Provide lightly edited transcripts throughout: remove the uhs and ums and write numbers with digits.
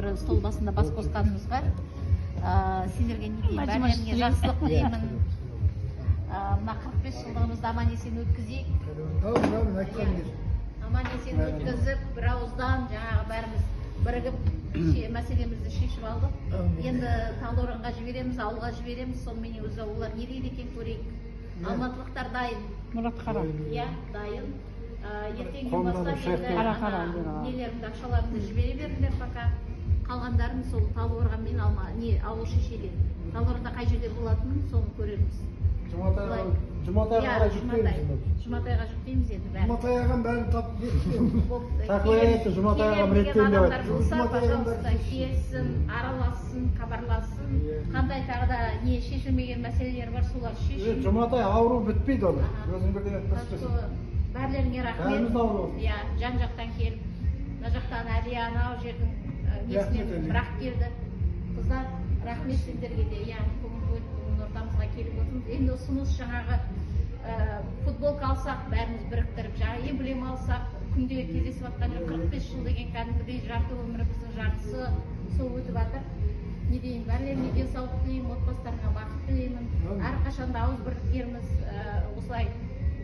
бір стол басында бас қосқанымызға сендерге не деймін, бәріңе жақсылық тілеймін. Мына 45 жылдығымызды аман есен өткізейік. Аман есен өткізіп, бір ауыздан жаңағы бәріміз бірігіп мәселемізді шешіп алдық. Енді Талдықорғанға жібереміз, ауылға жібереміз. Сонымен өзі олар не дейді екен көрейік. Алматылықтар дайын. Мұратқара. Иә, дайын. Ертеңнен бастап нелерімді, ақшаларымды жібере беріңдер пока. Қалғандарын сол Талдықорғанмен ауыл шешеді. Талдықорғанда қай жерде болатынын соны көреміз. Жұматайға қарай жүктейміз. Жұматайға жүктейміз енді бәрін. Жұматайға бәрін тапып кетті. Жұматайға реттейін деп айтты. Пожалуйста, келсін, аралассын, хабарлассын. Қандай тағы да не шешілмеген мәселелер бар, солар шешілсін. Жұматай ауру бітпейді оны. Өзің бірден айтпастырсын. Бәрлеріңе рахмет. Бәріміз ауру. Иә, жан жақтан келіп, мына жақтан Әлия анау жердің несінен бірақ келді. Қыздар, рахмет сендерге де. Иә, ортамызға келіп отырмыз. Енді ұсыныс жаңағы футболка алсақ, бәріміз біріктіріп, жаңа эмблем алсақ, күнде кездесіп жатқан 45 жыл деген кәдімгідей жарты өміріміздің жартысы сол өтіп жатыр. Не деймін, бәрілеріне денсаулық тілеймін, отбасыларына бақыт тілеймін. Әрқашанда ауыз бірліктеріміз осылай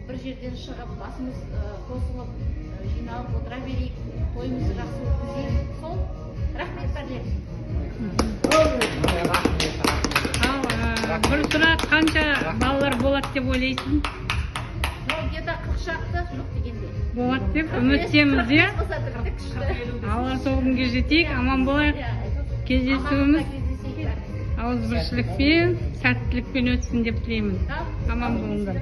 бір жерден шығып, басымыз қосылып, жиналып отыра берейік, тойымызды жақсы өткізейік. Сол, рахмет бәрлер. Бір сұрақ, қанша балалар болады деп ойлайсың? Где-то 40 шақты жоқ дегенде. Болады деп үміттеміз, иә? Алла сол күнге жетейік, аман болайық. Кездесуіміз ауызбіршілікпен, сәттілікпен өтсін деп тілеймін. Аман болыңдар.